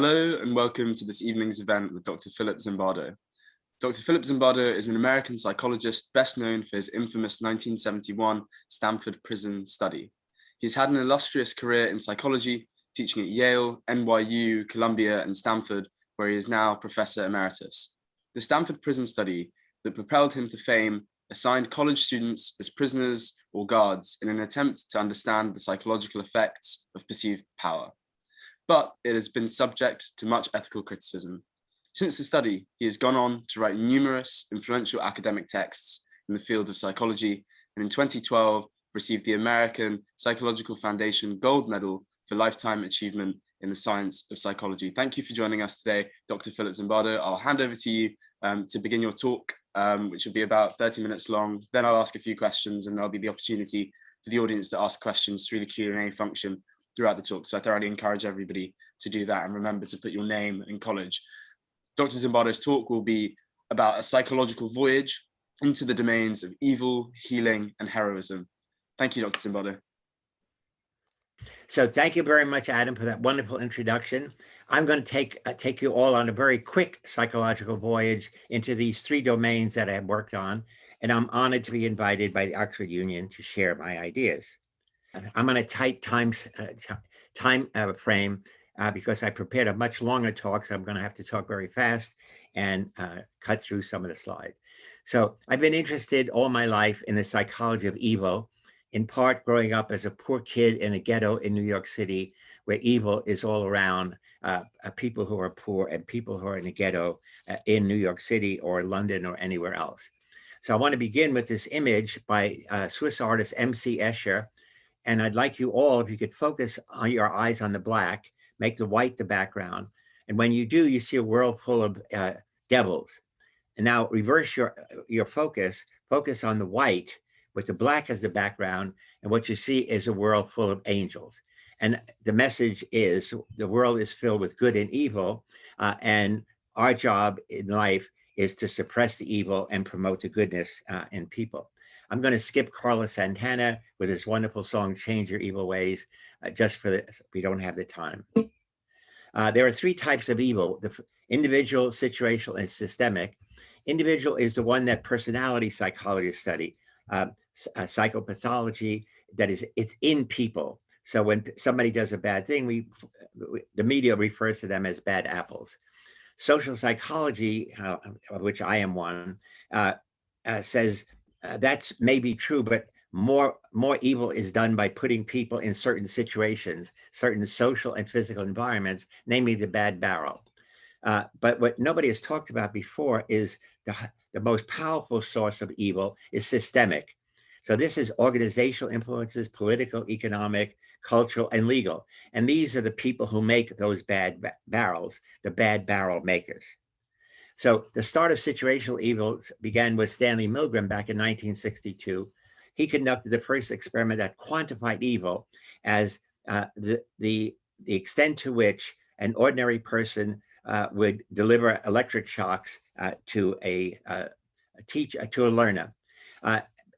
Hello and welcome to this evening's event with Dr. Philip Zimbardo. Dr. Philip Zimbardo is an American psychologist best known for his infamous 1971 Stanford Prison Study. He's had an illustrious career in psychology, teaching at Yale, NYU, Columbia, and Stanford, where he is now Professor Emeritus. The Stanford Prison Study that propelled him to fame assigned college students as prisoners or guards in an attempt to understand the psychological effects of perceived power. But it has been subject to much ethical criticism. Since the study, he has gone on to write numerous influential academic texts in the field of psychology, and in 2012 received the American Psychological Foundation Gold Medal for Lifetime Achievement in the Science of Psychology. Thank you for joining us today, Dr. Philip Zimbardo. I'll hand over to you to begin your talk, which will be about 30 minutes long. Then I'll ask a few questions, and there'll be the opportunity for the audience to ask questions through the Q&A function throughout the talk. So I thoroughly encourage everybody to do that, and remember to put your name and college. Dr. Zimbardo's talk will be about a psychological voyage into the domains of evil, healing, and heroism. Thank you, Dr. Zimbardo. So thank you very much, Adam, for that wonderful introduction. I'm going to take you all on a very quick psychological voyage into these three domains that I have worked on, and I'm honored to be invited by the Oxford Union to share my ideas. I'm on a tight time frame because I prepared a much longer talk, so I'm going to have to talk very fast and cut through some of the slides. So I've been interested all my life in the psychology of evil, in part growing up as a poor kid in a ghetto in New York City, where evil is all around people who are poor and people who are in a ghetto in New York City or London or anywhere else. So I want to begin with this image by Swiss artist M.C. Escher. And I'd like you all, if you could focus on your eyes on the black, make the white the background. And when you do, you see a world full of devils. And now reverse your focus on the white with the black as the background. And what you see is a world full of angels. And the message is the world is filled with good and evil. And our job in life is to suppress the evil and promote the goodness in people. I'm going to skip Carlos Santana with his wonderful song, Change Your Evil Ways, just for this, we don't have the time. There are three types of evil: the individual, situational, and systemic. Individual is the one that personality psychologists study, psychopathology, that is, it's in people. So when somebody does a bad thing, the media refers to them as bad apples. Social psychology, of which I am one, says, that's maybe true, but more evil is done by putting people in certain situations, certain social and physical environments, namely the bad barrel. But what nobody has talked about before is the most powerful source of evil is systemic. So this is organizational influences, political, economic, cultural, and legal. And these are the people who make those bad barrels, the bad barrel makers. So the start of situational evil began with Stanley Milgram back in 1962. He conducted the first experiment that quantified evil as the extent to which an ordinary person would deliver electric shocks to a learner.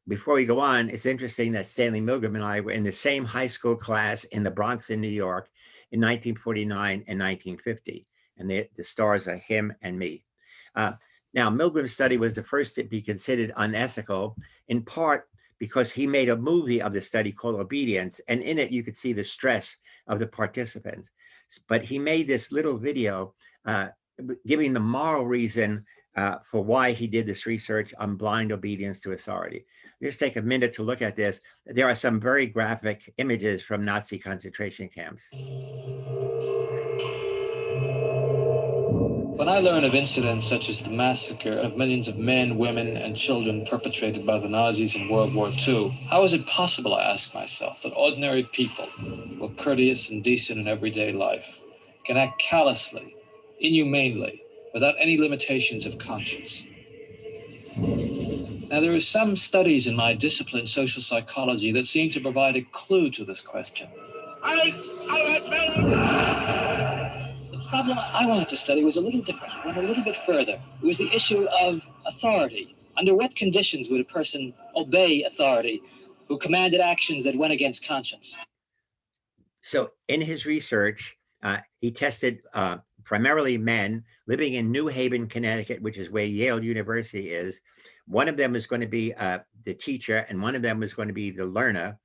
Before we go on, it's interesting that Stanley Milgram and I were in the same high school class in the Bronx in New York in 1949 and 1950. And the stars are him and me. Now, Milgram's study was the first to be considered unethical, in part because he made a movie of the study called Obedience, and in it you could see the stress of the participants. But he made this little video giving the moral reason for why he did this research on blind obedience to authority. Just take a minute to look at this. There are some very graphic images from Nazi concentration camps. When I learn of incidents such as the massacre of millions of men, women, and children perpetrated by the Nazis in World War II, how is it possible, I ask myself, that ordinary people who are courteous and decent in everyday life can act callously, inhumanely, without any limitations of conscience? Now, there are some studies in my discipline, social psychology, that seem to provide a clue to this question. The problem I wanted to study was a little different, went a little bit further. It was the issue of authority. Under what conditions would a person obey authority who commanded actions that went against conscience? So in his research, he tested primarily men living in New Haven, Connecticut, which is where Yale University is. One of them is going to be the teacher, and one of them is going to be the learner.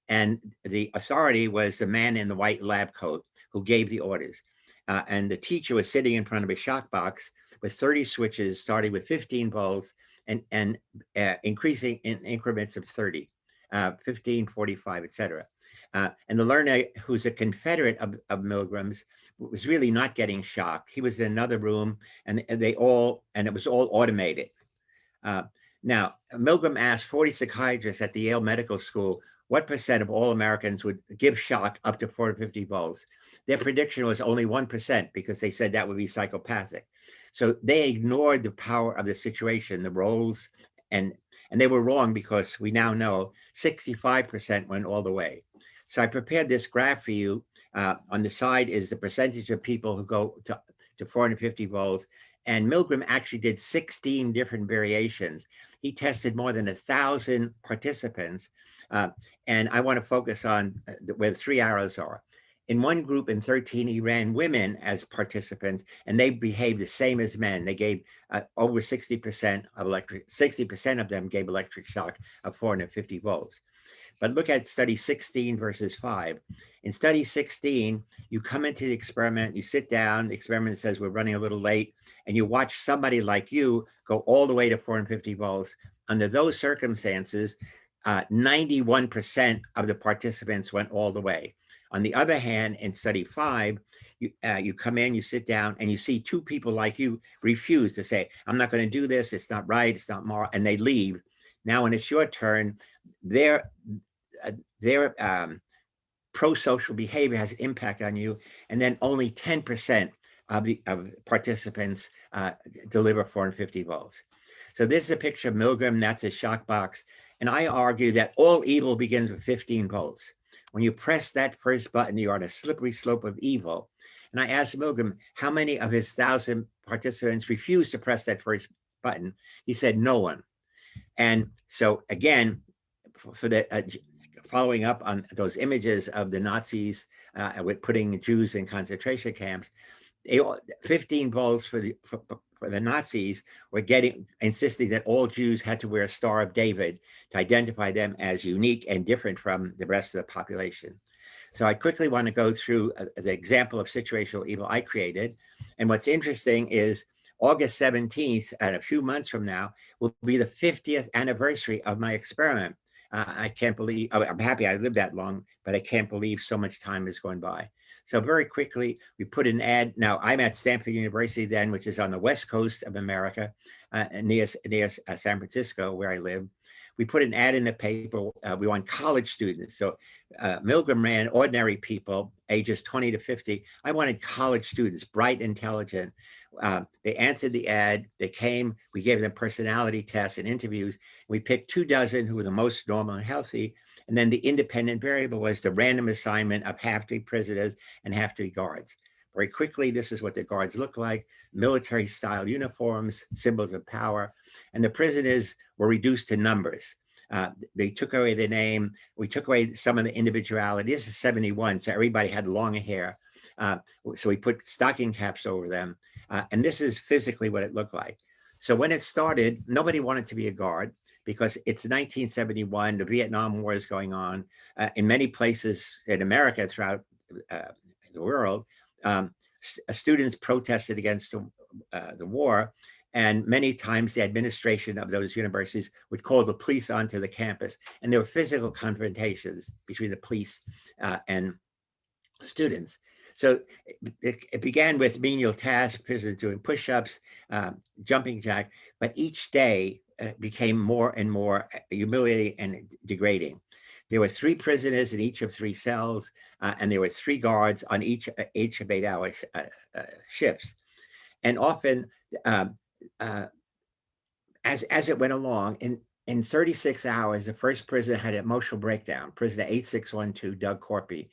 And the authority was the man in the white lab coat who gave the orders. And the teacher was sitting in front of a shock box with 30 switches, starting with 15 volts and increasing in increments of 30, 15, 45, et cetera. And the learner, who's a confederate of Milgram's, was really not getting shocked. He was in another room, and it was all automated. Now, Milgram asked 40 psychiatrists at the Yale Medical School what percent of all Americans would give shock up to 450 volts. Their prediction was only 1% because they said that would be psychopathic. So they ignored the power of the situation, the roles, and they were wrong because we now know 65% went all the way. So I prepared this graph for you. On the side is the percentage of people who go to 450 volts. And Milgram actually did 16 different variations. He tested more than 1,000 participants. And I want to focus on where the 3 arrows are. In one group in 13, he ran women as participants, and they behaved the same as men. They gave over 60% of them gave electric shock of 450 volts. But look at study 16 versus 5. In study 16, you come into the experiment, you sit down, the experiment says we're running a little late, and you watch somebody like you go all the way to 450 volts. Under those circumstances, 91% of the participants went all the way. On the other hand, in study 5, you come in, you sit down, and you see two people like you refuse to say, I'm not going to do this, it's not right, it's not moral, and they leave. Now, when it's your turn, their pro-social behavior has impact on you, and then only 10% of participants deliver 450 volts. So this is a picture of Milgram, that's a shock box, and I argue that all evil begins with 15 volts. When you press that first button, you're on a slippery slope of evil. And I asked Milgram how many of his 1,000 participants refused to press that first button. He said no one. And so again, for the following up on those images of the Nazis with putting Jews in concentration camps, 15 volts for the Nazis were insisting that all Jews had to wear a Star of David to identify them as unique and different from the rest of the population. So I quickly want to go through the example of situational evil I created. And what's interesting is August 17th, and a few months from now, will be the 50th anniversary of my experiment. I can't believe, I'm happy I lived that long, but I can't believe so much time has gone by. So very quickly, we put an ad. Now, I'm at Stanford University then, which is on the west coast of America, near San Francisco, where I live. We put an ad in the paper. We want college students. So Milgram ran ordinary people, ages 20 to 50. I wanted college students, bright, intelligent. They answered the ad. They came. We gave them personality tests and interviews. We picked 24 who were the most normal and healthy. And then the independent variable was the random assignment of half to be prisoners and half to be guards. Very quickly, this is what the guards look like: military style uniforms, symbols of power. And the prisoners were reduced to numbers. They took away the name. We took away some of the individuality. This is 71, so everybody had long hair. So we put stocking caps over them. And this is physically what it looked like. So when it started, nobody wanted to be a guard because it's 1971, the Vietnam War is going on. In many places in America, throughout the world, students protested against the war. And many times the administration of those universities would call the police onto the campus. And there were physical confrontations between the police and students. So it began with menial tasks, prisoners doing push-ups, jumping jack, but each day became more and more humiliating and degrading. There were 3 prisoners in each of 3 cells, and there were 3 guards on each of 8-hour shifts. And often, as it went along, in 36 hours, the first prisoner had an emotional breakdown, prisoner 8612, Doug Corpy.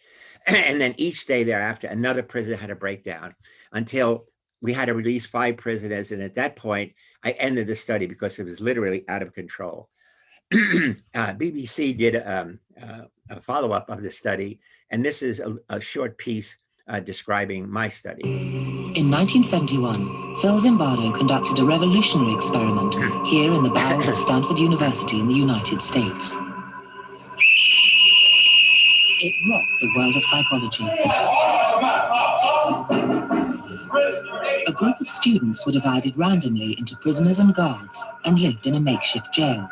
And then each day thereafter, another prisoner had a breakdown until we had to release 5 prisoners. And at that point, I ended the study because it was literally out of control. BBC did a follow-up of the study, and this is a short piece describing my study. In 1971, Phil Zimbardo conducted a revolutionary experiment here in the bowels of Stanford University in the United States. It rocked the world of psychology. A group of students were divided randomly into prisoners and guards and lived in a makeshift jail.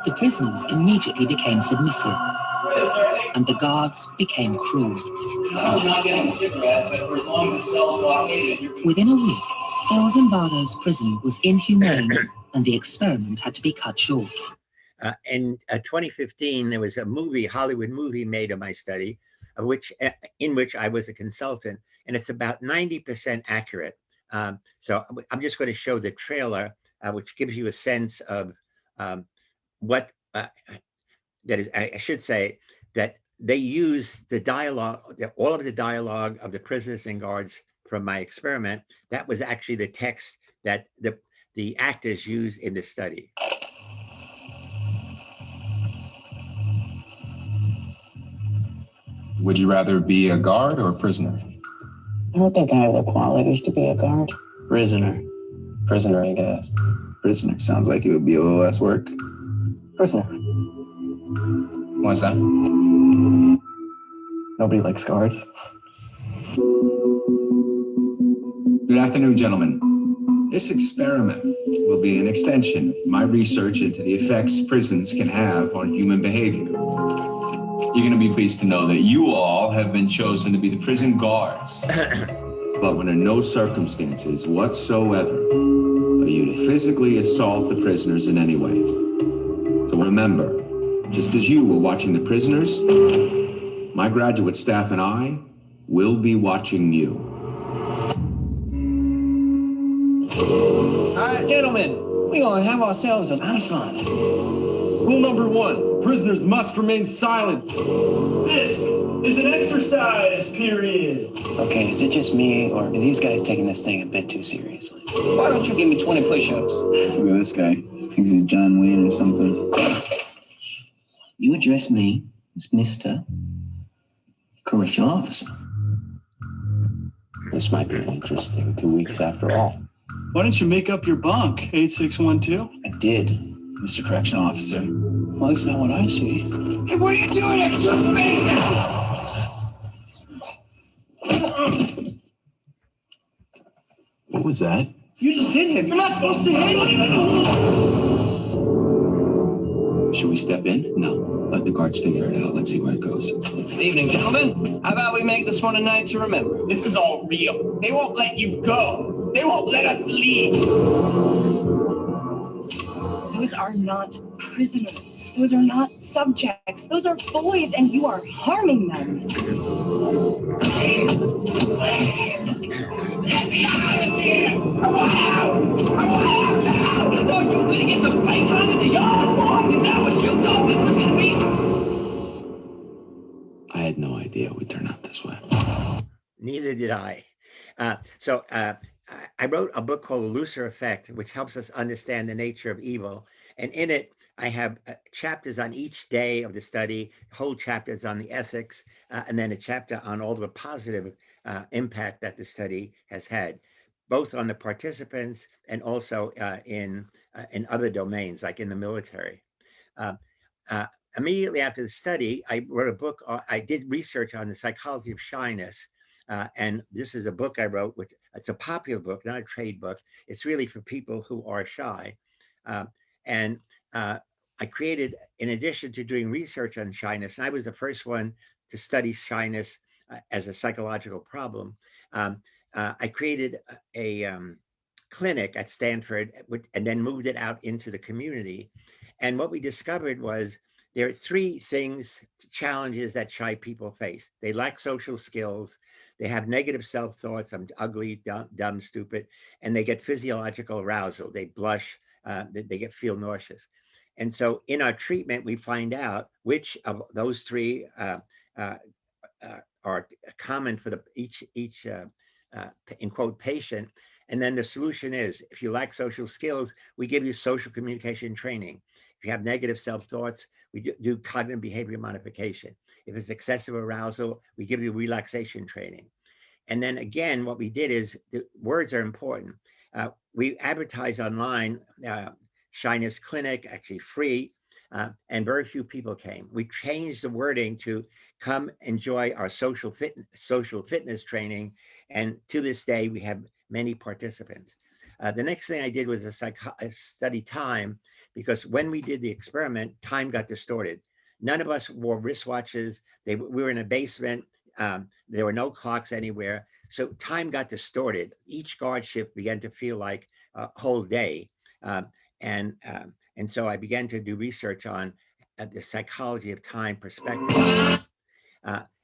The prisoners immediately became submissive, and the guards became cruel. Within a week, Phil Zimbardo's prison was inhumane, and the experiment had to be cut short. In 2015, there was a Hollywood movie made of my study, in which I was a consultant, and it's about 90% accurate. So I'm just going to show the trailer, which gives you a sense of what that is. I should say that they use the dialogue, all of the dialogue of the prisoners and guards from my experiment. That was actually the text that the actors used in the study. Would you rather be a guard or a prisoner? I don't think I have the qualities to be a guard. Prisoner. Prisoner, I guess. Prisoner sounds like it would be a little less work. Prisoner. Why's that? Nobody likes guards. Good afternoon, gentlemen. This experiment will be an extension of my research into the effects prisons can have on human behavior. You're going to be pleased to know that you all have been chosen to be the prison guards. But under no circumstances whatsoever are you to physically assault the prisoners in any way. So remember, just as you were watching the prisoners, my graduate staff and I will be watching you. All right, gentlemen, we're going to have ourselves a lot of fun. Rule number 1, prisoners must remain silent. This is an exercise period. Okay, is it just me, or are these guys taking this thing a bit too seriously? Why don't you give me 20 push-ups? Look at this guy. Thinks he's John Wayne or something. You address me as Mr. Correctional Officer. This might be interesting 2 weeks after all. Why don't you make up your bunk, 8612? I did, Mr. Correctional Officer. Well, that's not what I see. Hey, what are you doing? It's just me! What was that? You just hit him. You're not supposed to hit him. Should we step in? No, let the guards figure it out. Let's see where it goes. Good evening, gentlemen. How about we make this one a night to remember? This is all real. They won't let you go. They won't let us leave. Those are not prisoners. Those are not subjects. Those are boys, and you are harming them. Let me out of here! I want out! I want out now! You thought you were going to get some playtime in the yard, boy? Is that what you thought this was going to be? I had no idea it would turn out this way. Neither did I. I wrote a book called The Lucifer Effect, which helps us understand the nature of evil. And in it, I have chapters on each day of the study, whole chapters on the ethics, and then a chapter on all the positive impact that the study has had, both on the participants and also in other domains, like in the military. Immediately after the study, I wrote a book. I did research on the psychology of shyness. And this is a book I wrote, which it's a popular book, not a trade book. It's really for people who are shy. I created, in addition to doing research on shyness, and I was the first one to study shyness as a psychological problem. I created a clinic at Stanford and then moved it out into the community. And what we discovered was there are three challenges that shy people face. They lack social skills. They have negative self-thoughts. I'm ugly, dumb, stupid, and they get physiological arousal. They blush, they feel nauseous. And so in our treatment, we find out which of those three are common for each in quote, patient. And then the solution is, if you lack social skills, we give you social communication training. If you have negative self-thoughts, we do cognitive behavior modification. If it's excessive arousal, we give you relaxation training. And then again, what we did is, the words are important. We advertise online, Shyness Clinic, actually free, and very few people came. We changed the wording to come enjoy our social fitness training. And to this day, we have many participants. The next thing I did was study time, because when we did the experiment, time got distorted. None of us wore wristwatches. We were in a basement. There were no clocks anywhere. So time got distorted. Each guard shift began to feel like a whole day. And so I began to do research on the psychology of time perspective.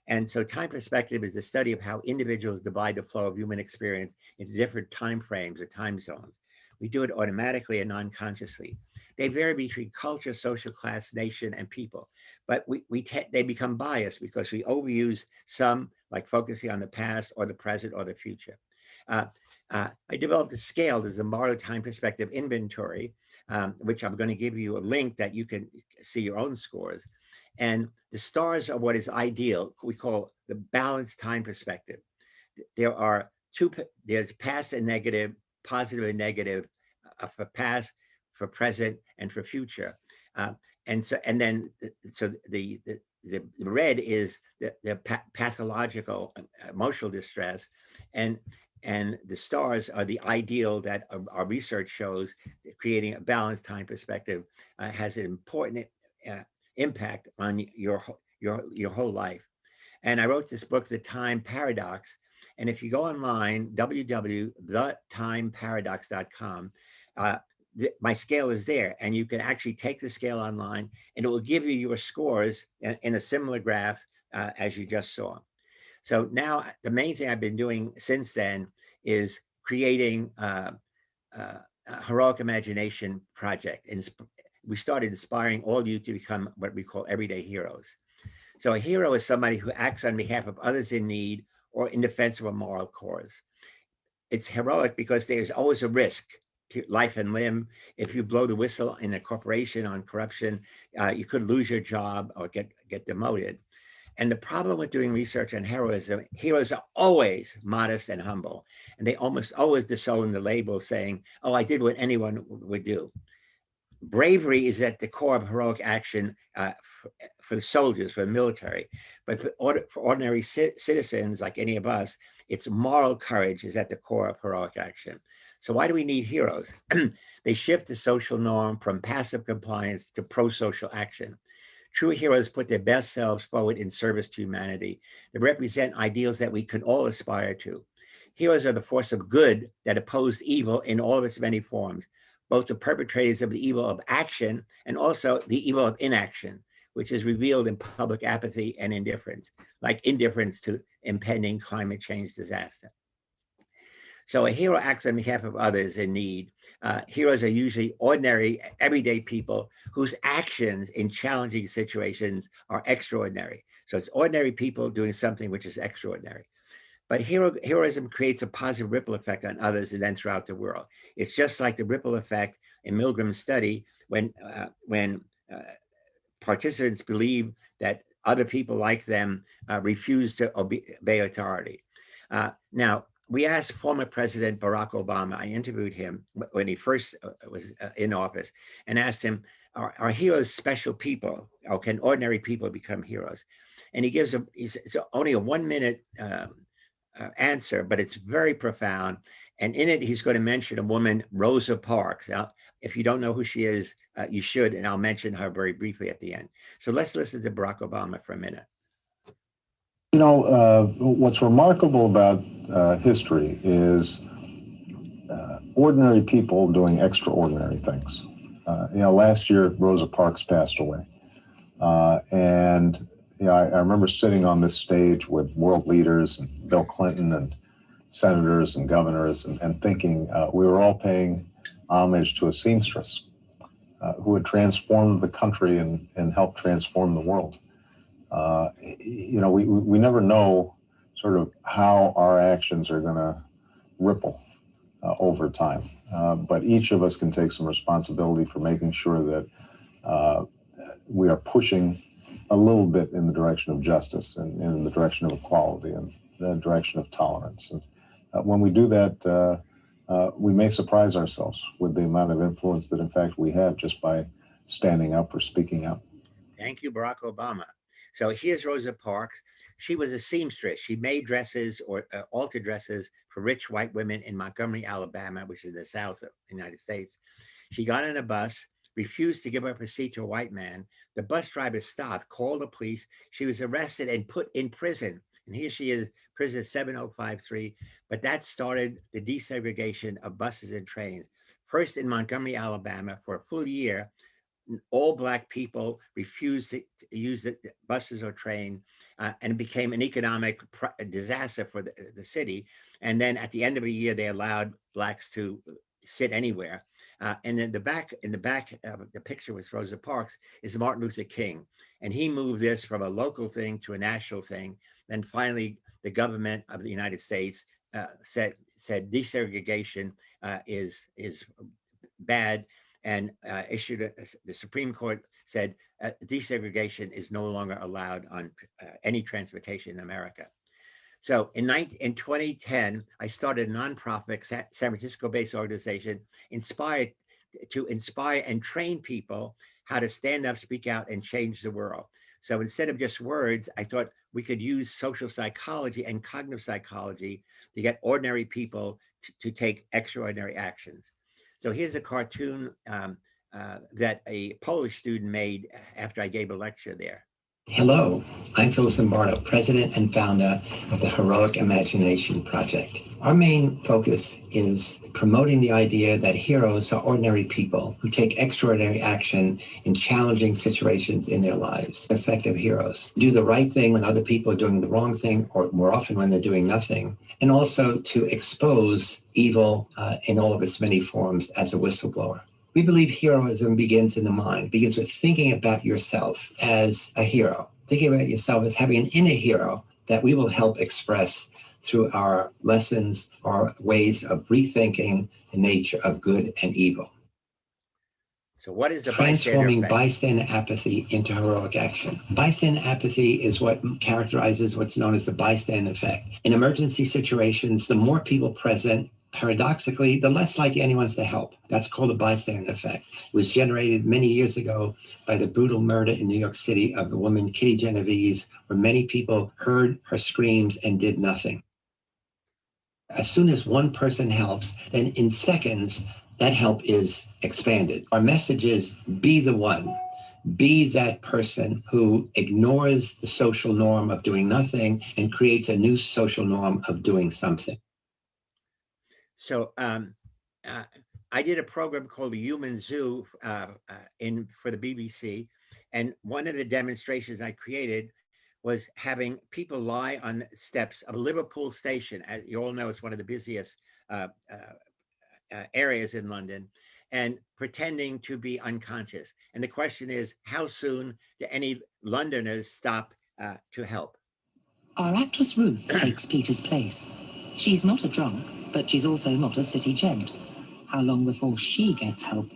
And so time perspective is the study of how individuals divide the flow of human experience into different time frames or time zones. We do it automatically and non-consciously. They vary between culture, social class, nation, and people. But they become biased because we overuse some, like focusing on the past or the present or the future. I developed a scale, the Zimbardo Time Perspective Inventory, which I'm going to give you a link that you can see your own scores. And the stars are what is ideal. We call the balanced time perspective. There's past and negative, positive and negative, for past, for present, and for future. And then the red is the pathological emotional distress, and the stars are the ideal that our research shows that creating a balanced time perspective has an important impact on your whole life. And I wrote this book, The Time Paradox. And if you go online, www.thetimeparadox.com, my scale is there, and you can actually take the scale online, and it will give you your scores in a similar graph as you just saw. So now the main thing I've been doing since then is creating a heroic imagination project. And we started inspiring all of you to become what we call everyday heroes. So a hero is somebody who acts on behalf of others in need or in defense of a moral cause. It's heroic because there's always a risk to life and limb. If you blow the whistle in a corporation on corruption, you could lose your job or get demoted. And the problem with doing research on heroism, heroes are always modest and humble. And they almost always disown the label saying, oh, I did what anyone would do. Bravery is at the core of heroic action for the soldiers, for the military. But for ordinary citizens like any of us, it's moral courage is at the core of heroic action. So why do we need heroes? They shift the social norm from passive compliance to pro-social action. True heroes put their best selves forward in service to humanity. They represent ideals that we can all aspire to. Heroes are the force of good that oppose evil in all of its many forms, both the perpetrators of the evil of action and also the evil of inaction, which is revealed in public apathy and indifference, like indifference to impending climate change disaster. So a hero acts on behalf of others in need. Heroes are usually ordinary, everyday people whose actions in challenging situations are extraordinary. So it's ordinary people doing something which is extraordinary. But heroism creates a positive ripple effect on others and then throughout the world. It's just like the ripple effect in Milgram's study when participants believe that other people like them refuse to obey authority. Now, we asked former President Barack Obama, I interviewed him when he first was in office, and asked him, are heroes special people, or can ordinary people become heroes? And he gives it's only a 1 minute answer, but it's very profound. And in it, he's going to mention a woman, Rosa Parks. Now, if you don't know who she is, you should, and I'll mention her very briefly at the end. So let's listen to Barack Obama for a minute. You know, what's remarkable about history is ordinary people doing extraordinary things. You know, last year, Rosa Parks passed away. And you know, I remember sitting on this stage with world leaders and Bill Clinton and senators and governors and thinking we were all paying homage to a seamstress who had transformed the country and helped transform the world. You know, we never know sort of how our actions are going to ripple over time. But each of us can take some responsibility for making sure that we are pushing a little bit in the direction of justice and in the direction of equality. And the direction of tolerance. And when we do that, we may surprise ourselves with the amount of influence that, in fact, we have just by standing up or speaking up. Thank you, Barack Obama. So here's Rosa Parks. She was a seamstress. She made dresses or altered dresses for rich white women in Montgomery, Alabama, which is the South of the United States. She got on a bus, refused to give up her seat to a white man. The bus driver stopped, called the police. She was arrested and put in prison. And here she is, prison 7053. But that started the desegregation of buses and trains. First in Montgomery, Alabama, for a full year, all Black people refused to use the buses or train, and it became an economic disaster for the city. And then at the end of a year, they allowed Blacks to sit anywhere. And in the back, the picture with Rosa Parks is Martin Luther King. And he moved this from a local thing to a national thing. Then finally, the government of the United States said desegregation is bad, and issued the Supreme Court said desegregation is no longer allowed on any transportation in America. So in 2010, I started a nonprofit San Francisco-based organization inspired to inspire and train people how to stand up, speak out, and change the world. So instead of just words, I thought we could use social psychology and cognitive psychology to get ordinary people to take extraordinary actions. So here's a cartoon that a Polish student made after I gave a lecture there. Hello, I'm Philip Zimbardo, president and founder of the Heroic Imagination Project. Our main focus is promoting the idea that heroes are ordinary people who take extraordinary action in challenging situations in their lives. Effective heroes do the right thing when other people are doing the wrong thing, or more often when they're doing nothing, and also to expose evil in all of its many forms as a whistleblower. We believe heroism begins in the mind, begins with thinking about yourself as a hero, thinking about yourself as having an inner hero that we will help express through our lessons, our ways of rethinking the nature of good and evil. So what is the transforming bystander bystander apathy into heroic action? Bystander apathy is what characterizes what's known as the bystander effect. In emergency situations, the more people present, paradoxically, the less likely anyone's to help. That's called the bystander effect. It was generated many years ago by the brutal murder in New York City of the woman Kitty Genovese, where many people heard her screams and did nothing. As soon as one person helps, then in seconds, that help is expanded. Our message is be the one. Be that person who ignores the social norm of doing nothing and creates a new social norm of doing something. So I did a program called the Human Zoo for the BBC. And one of the demonstrations I created was having people lie on the steps of Liverpool Station. As you all know, it's one of the busiest areas in London, and pretending to be unconscious. And the question is, how soon do any Londoners stop to help? Our actress Ruth takes Peter's place. She's not a drunk, but she's also not a city gent. How long before she gets help?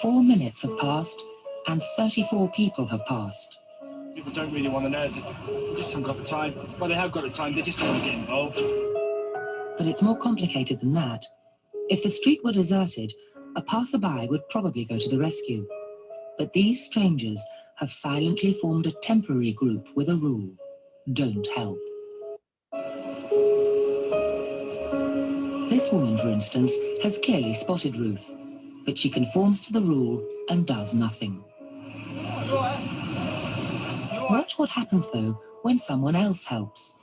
Four minutes have passed, and 34 people have passed. People don't really want to know. They just haven't got the time. Well, they have got the time, they just don't want to get involved. But it's more complicated than that. If the street were deserted, a passerby would probably go to the rescue. But these strangers have silently formed a temporary group with a rule: don't help. This woman, for instance, has clearly spotted Ruth, but she conforms to the rule and does nothing. Watch what happens, though, when someone else helps.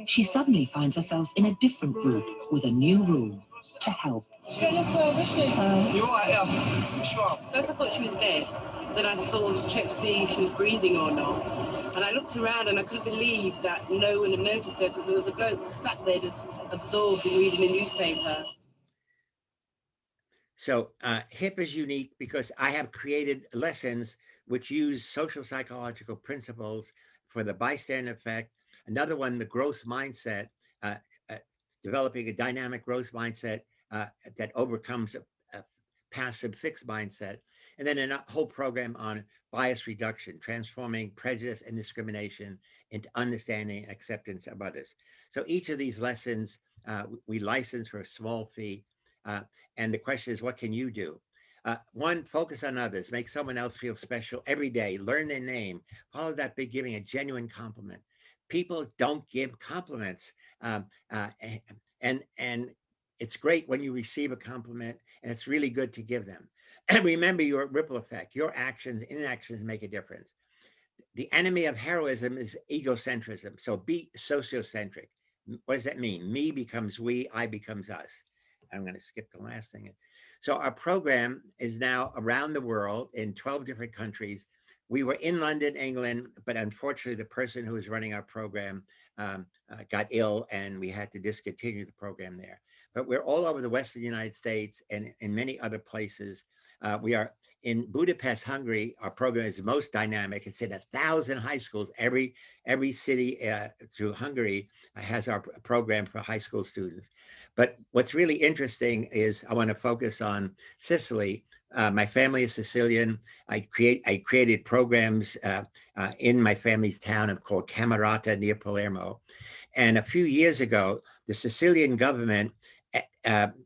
She suddenly finds herself in a different group with a new rule: to help. First I thought she was dead. Then I checked to see if she was breathing or not. And I looked around and I couldn't believe that no one had noticed her, because there was a bloke sat there just absorbed in reading a newspaper. So HIP is unique because I have created lessons which use social psychological principles for the bystander effect, Another one, the growth mindset, developing a dynamic growth mindset that overcomes a passive fixed mindset. And then a whole program on bias reduction, transforming prejudice and discrimination into understanding and acceptance of others. So each of these lessons we license for a small fee. And the question is, what can you do? One, focus on others, make someone else feel special every day, learn their name, follow that by giving a genuine compliment. People don't give compliments. And it's great when you receive a compliment, and it's really good to give them. And remember your ripple effect, your actions, inactions make a difference. The enemy of heroism is egocentrism. So be sociocentric. What does that mean? Me becomes we, I becomes us. I'm going to skip the last thing. So our program is now around the world in 12 different countries. We were in London, England, but unfortunately the person who was running our program got ill and we had to discontinue the program there. But we're all over the Western United States and in many other places. We are in Budapest, Hungary. Our program is most dynamic. It's in 1,000 high schools. Every city through Hungary has our program for high school students. But what's really interesting is I want to focus on Sicily. My family is Sicilian. I created programs in my family's town called Camerata near Palermo. And a few years ago, the Sicilian government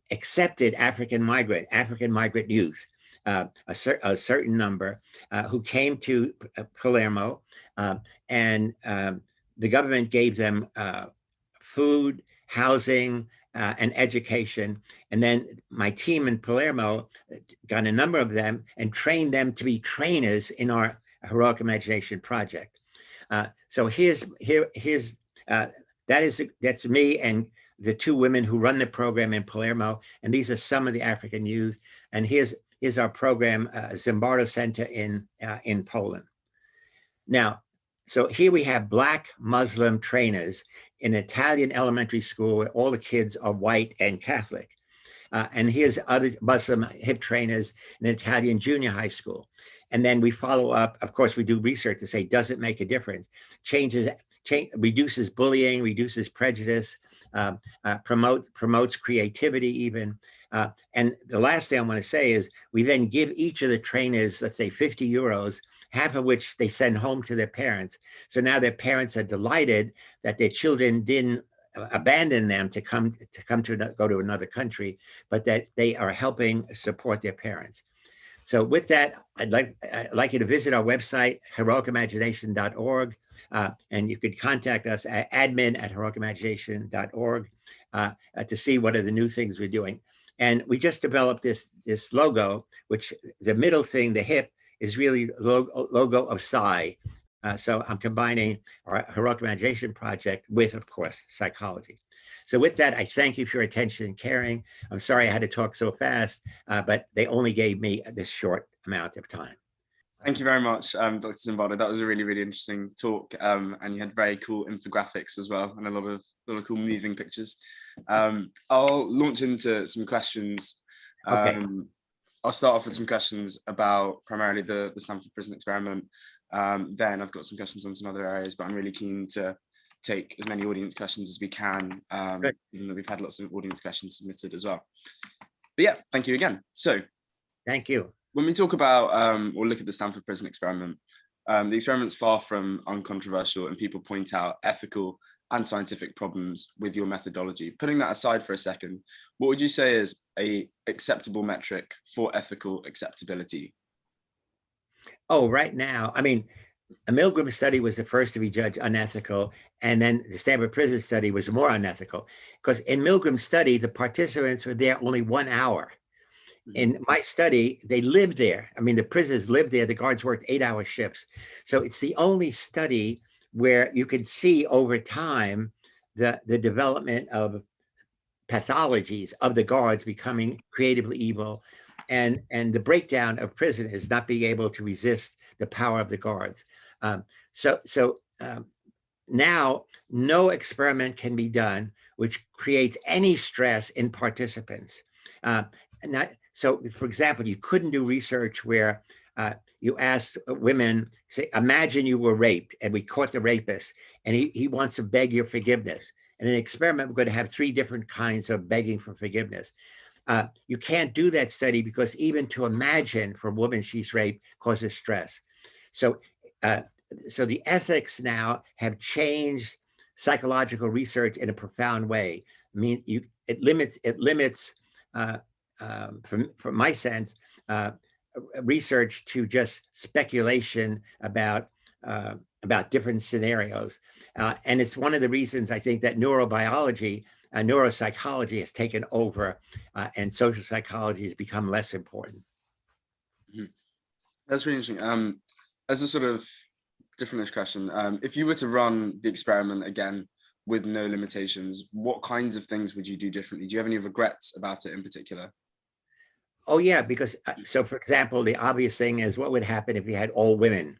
accepted African migrant youth. A certain number who came to Palermo, and the government gave them food, housing, and education. And then my team in Palermo got a number of them and trained them to be trainers in our Heroic Imagination project. So that's me and the two women who run the program in Palermo, and these are some of the African youth. And here's our program, Zimbardo Center in Poland. Now, so here we have Black Muslim trainers in Italian elementary school where all the kids are white and Catholic. And here's other Muslim hip trainers in Italian junior high school. And then we follow up, of course, we do research to say, does it make a difference? Reduces bullying, reduces prejudice, promotes creativity even. And the last thing I want to say is we then give each of the trainers, let's say 50 euros, half of which they send home to their parents. So now their parents are delighted that their children didn't abandon them to go to another country, but that they are helping support their parents. So with that, I'd like you to visit our website, heroicimagination.org, and you could contact us at admin@heroicimagination.org to see what are the new things we're doing. And we just developed this logo, which the middle thing, the hip, is really the logo of Psi. So I'm combining our Heroic Imagination project with, of course, psychology. So with that, I thank you for your attention and caring. I'm sorry I had to talk so fast, but they only gave me this short amount of time. Thank you very much, Dr. Zimbardo. That was a really, really interesting talk, and you had very cool infographics as well, and a lot of cool moving pictures. I'll launch into some questions. Okay. I'll start off with some questions about primarily the Stanford Prison Experiment. Then I've got some questions on some other areas, but I'm really keen to take as many audience questions as we can, even though we've had lots of audience questions submitted as well. But yeah, thank you again. So, thank you. When we talk about or look at the Stanford Prison Experiment, the experiment's far from uncontroversial, and people point out ethical and scientific problems with your methodology. Putting that aside for a second, what would you say is an acceptable metric for ethical acceptability? Oh, right now, I mean, a Milgram study was the first to be judged unethical, and then the Stanford Prison Study was more unethical, because in Milgram's study, the participants were there only 1 hour. In my study, they lived there. I mean, the prisoners lived there. The guards worked 8-hour shifts. So it's the only study where you can see over time the development of pathologies of the guards becoming creatively evil, and the breakdown of prisoners not being able to resist the power of the guards. Now no experiment can be done which creates any stress in participants. So, for example, you couldn't do research where you ask women, say, imagine you were raped and we caught the rapist and he wants to beg your forgiveness. And in the experiment, we're going to have 3 different kinds of begging for forgiveness. You can't do that study because even to imagine for a woman she's raped causes stress. So, so the ethics now have changed psychological research in a profound way. I mean, it limits from my sense, research to just speculation about different scenarios. And it's one of the reasons I think that neurobiology, neuropsychology has taken over and social psychology has become less important. That's really interesting. As a sort of different question, if you were to run the experiment again with no limitations, what kinds of things would you do differently? Do you have any regrets about it in particular? Oh yeah, because so for example, the obvious thing is what would happen if you had all women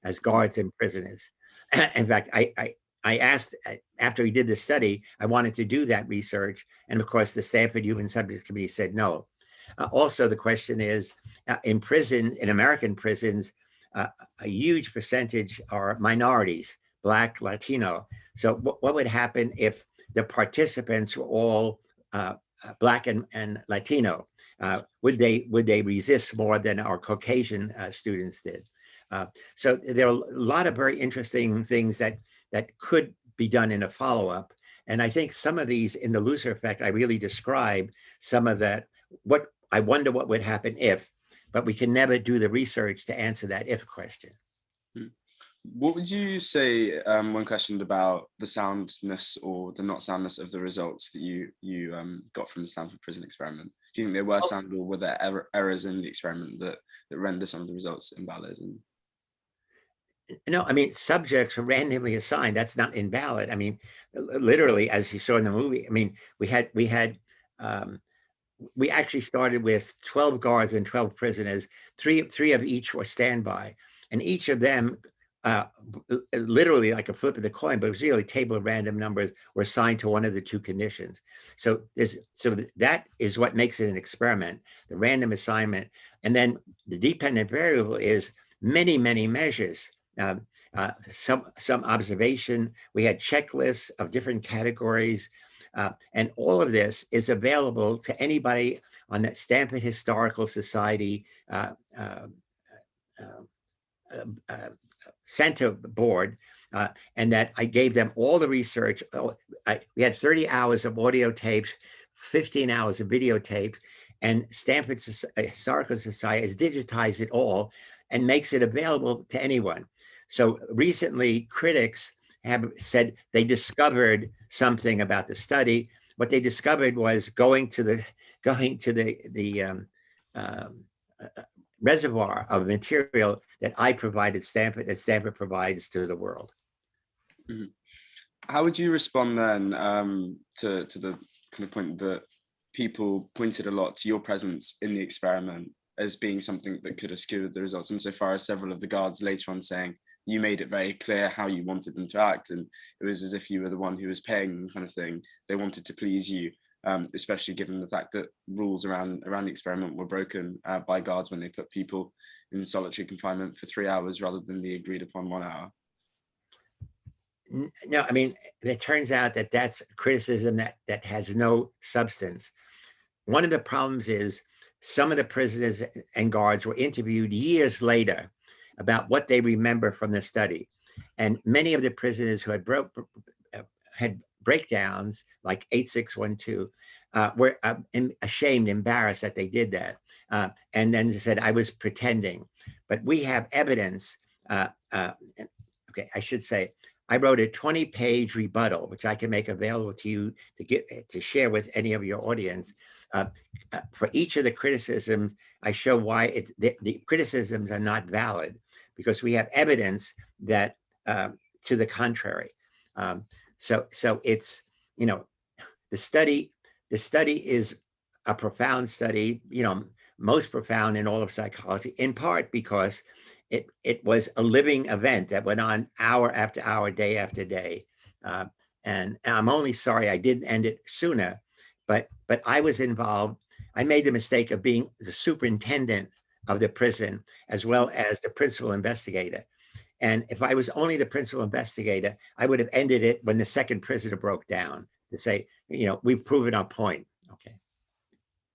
as guards and prisoners. In fact, I asked after we did the study, I wanted to do that research. And of course, the Stanford Human Subjects Committee said no. Also, the question is, in American prisons, a huge percentage are minorities, Black, Latino. So what would happen if the participants were all Black and Latino? Would they resist more than our Caucasian students did? So there are a lot of very interesting things that could be done in a follow-up. And I think some of these in the Lucifer effect, I really describe some of that, what I wonder what would happen if, but we can never do the research to answer that if question. What would you say when questioned about the soundness or the not soundness of the results that you got from the Stanford prison experiment? Do you think they were sound, or were there errors in the experiment that render some of the results invalid? No, I mean, subjects were randomly assigned. That's not invalid. I mean, literally, as you saw in the movie, I mean, we actually started with 12 guards and 12 prisoners. Three of each were standby, and each of them, literally like a flip of the coin, but it was really table of random numbers, were assigned to one of the 2 conditions. So that is what makes it an experiment, the random assignment. And then the dependent variable is many measures. Some observation. We had checklists of different categories, and all of this is available to anybody on the Stanford Historical Society Center board, and that I gave them all the research. We had 30 hours of audio tapes, 15 hours of videotapes, and Stanford Historical Society has digitized it all and makes it available to anyone. So recently, critics have said they discovered something about the study. What they discovered was going to the reservoir of material that I provided Stanford, that Stanford provides to the world. Mm-hmm. How would you respond then to the kind of point that people pointed a lot to your presence in the experiment as being something that could have skewed the results, insofar as several of the guards later on saying you made it very clear how you wanted them to act, and it was as if you were the one who was paying them, kind of thing. They wanted to please you, especially given the fact that rules around the experiment were broken by guards when they put people in solitary confinement for 3 hours rather than the agreed upon 1 hour. No, I mean, it turns out that that's criticism that has no substance. One of the problems is some of the prisoners and guards were interviewed years later about what they remember from the study. And many of the prisoners who had breakdowns, like 8612, were ashamed, embarrassed that they did that. And then they said, I was pretending. But we have evidence. Okay, I should say, I wrote a 20-page rebuttal, which I can make available to you to share with any of your audience. For each of the criticisms, I show why the criticisms are not valid, because we have evidence that to the contrary. So it's, you know, the study is a profound study, you know, most profound in all of psychology, in part because it was a living event that went on hour after hour, day after day. And I'm only sorry I didn't end it sooner, but I was involved. I made the mistake of being the superintendent of the prison, as well as the principal investigator. And if I was only the principal investigator, I would have ended it when the second prisoner broke down to say, you know, we've proven our point. Okay.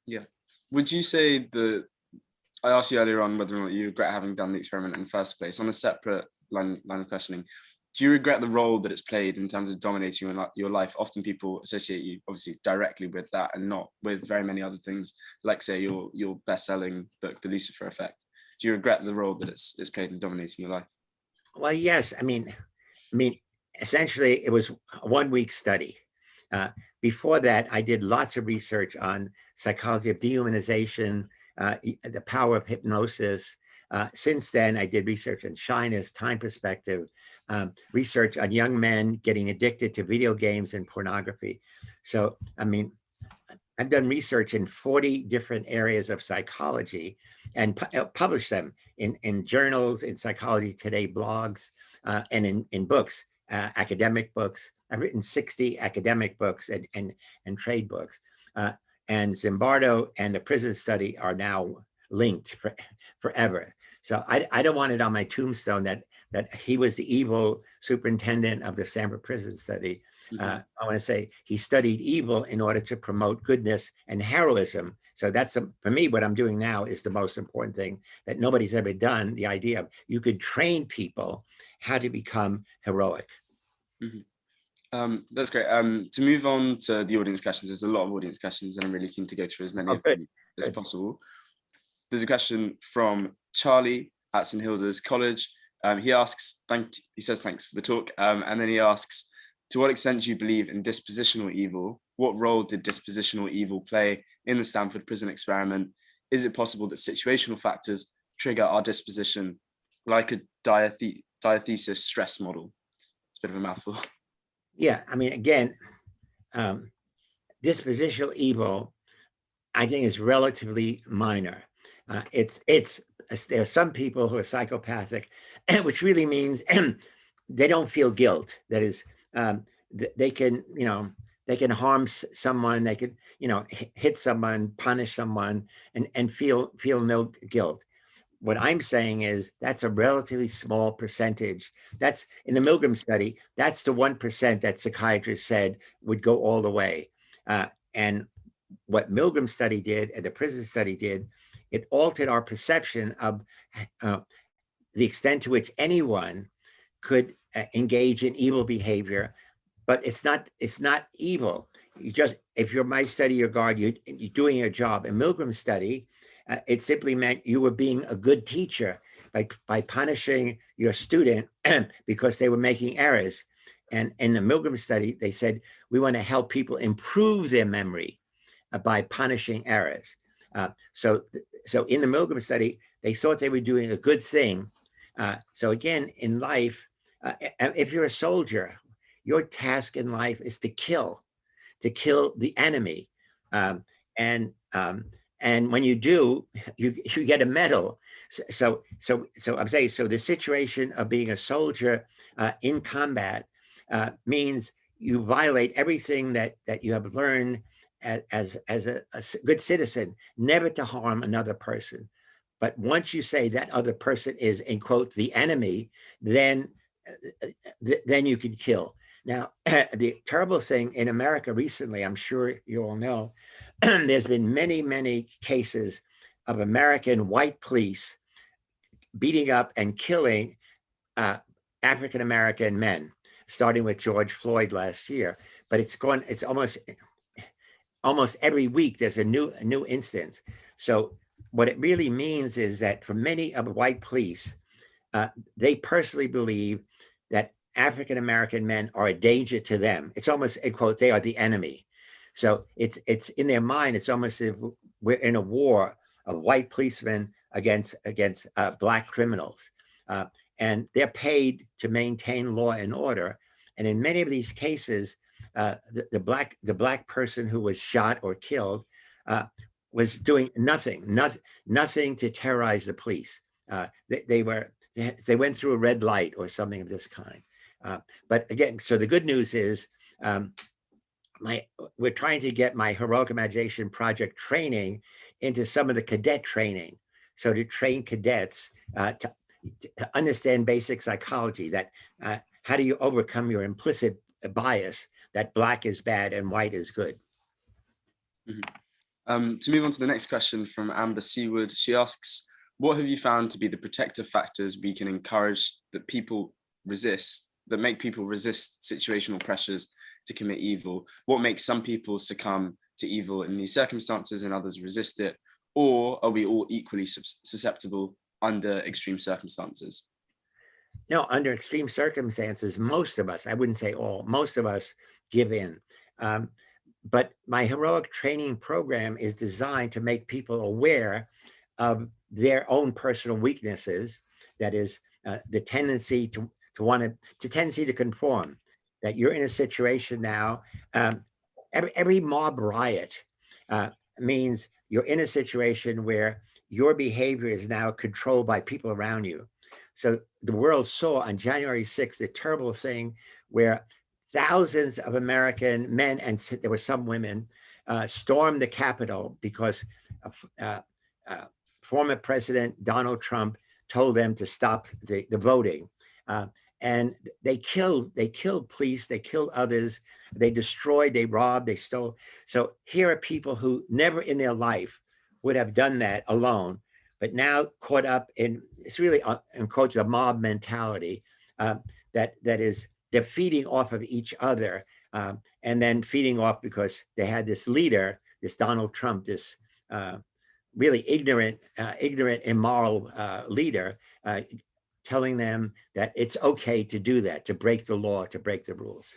Yeah. Would you say that, I asked you earlier on whether or not you regret having done the experiment in the first place. On a separate line of questioning, do you regret the role that it's played in terms of dominating your life? Often people associate you obviously directly with that and not with very many other things, like say your best-selling book, The Lucifer Effect. Do you regret the role that it's played in dominating your life? Well, yes. I mean, essentially it was a 1 week study. Before that, I did lots of research on psychology of dehumanization, the power of hypnosis. Since then, I did research on shyness, time perspective, research on young men getting addicted to video games and pornography. So, I mean, I've done research in 40 different areas of psychology and published them in journals, in Psychology Today blogs, and in books, academic books. I've written 60 academic books and trade books. And Zimbardo and the prison study are now linked forever. So I don't want it on my tombstone that he was the evil superintendent of the Stanford Prison Study. I want to say he studied evil in order to promote goodness and heroism. So that's, for me, what I'm doing now is the most important thing that nobody's ever done. The idea of you could train people how to become heroic. That's great. To move on to the audience questions, there's a lot of audience questions and I'm really keen to go through as many of them as possible. There's a question from Charlie at St. Hilda's College. He says thanks for the talk. And then he asks, to what extent do you believe in dispositional evil? What role did dispositional evil play in the Stanford prison experiment? Is it possible that situational factors trigger our disposition, like a diathesis stress model? It's a bit of a mouthful. Yeah, I mean, again, dispositional evil, I think, is relatively minor. There are some people who are psychopathic, which really means they don't feel guilt. That is, they can harm someone, they can, hit someone, punish someone, and feel no guilt. What I'm saying is that's a relatively small percentage. That's in the Milgram study, that's the 1% that psychiatrists said would go all the way. And what Milgram study did and the prison study did, it altered our perception of the extent to which anyone could engage in evil behavior, but it's not evil. You just, if you're my study, your guard, you're doing your job. In Milgram's study, it simply meant you were being a good teacher by punishing your student because they were making errors. And in the Milgram study, they said, we want to help people improve their memory by punishing errors. So in the Milgram study, they thought they were doing a good thing. So again, in life, if you're a soldier, your task in life is to kill the enemy. And when you do, you get a medal. So I'm saying, so the situation of being a soldier in combat means you violate everything that you have learned as a good citizen, never to harm another person. But once you say that other person is, in quote, the enemy, then you can kill. Now, the terrible thing in America recently, I'm sure you all know, there's been many, many cases of American white police beating up and killing African-American men, starting with George Floyd last year. But it's almost every week there's a new instance. So what it really means is that for many of the white police, they personally believe that African-American men are a danger to them. It's almost, in quote, they are the enemy. So it's in their mind, it's almost as if we're in a war of white policemen against Black criminals. And they're paid to maintain law and order. And in many of these cases, the black person who was shot or killed was doing nothing to terrorize the police. They went through a red light or something of this kind. But again, so the good news is we're trying to get my Heroic Imagination Project training into some of the cadet training. So to train cadets to understand basic psychology, that how do you overcome your implicit bias that black is bad and white is good? Mm-hmm. To move on to the next question from Amber Seawood, she asks, what have you found to be the protective factors we can encourage that people resist, that make people resist situational pressures to commit evil? What makes some people succumb to evil in these circumstances and others resist it? Or are we all equally susceptible under extreme circumstances? No, under extreme circumstances, most of us, I wouldn't say all, most of us give in. But my heroic training program is designed to make people aware of their own personal weaknesses. That is the tendency to tendency to conform, that you're in a situation now. Every mob riot means you're in a situation where your behavior is now controlled by people around you. So the world saw on January 6th, the terrible thing where thousands of American men, and there were some women, stormed the Capitol because former President Donald Trump told them to stop the voting. And they killed police, they killed others, they destroyed, they robbed, they stole. So here are people who never in their life would have done that alone, but now caught up in, it's really, in quotes, a mob mentality that is, they're feeding off of each other and then feeding off because they had this leader, this Donald Trump, this really ignorant, immoral leader, telling them that it's okay to do that, to break the law, to break the rules.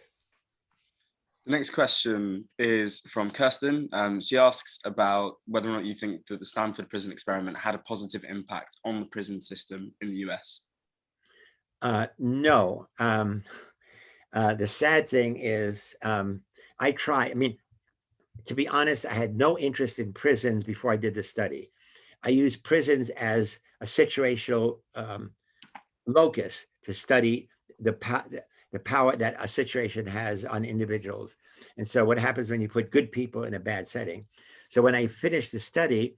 The next question is from Kirsten. She asks about whether or not you think that the Stanford prison experiment had a positive impact on the prison system in the US. No. The sad thing is, I mean, to be honest, I had no interest in prisons before I did the study. I used prisons as a situational locus to study the power that a situation has on individuals. And so what happens when you put good people in a bad setting? So when I finished the study,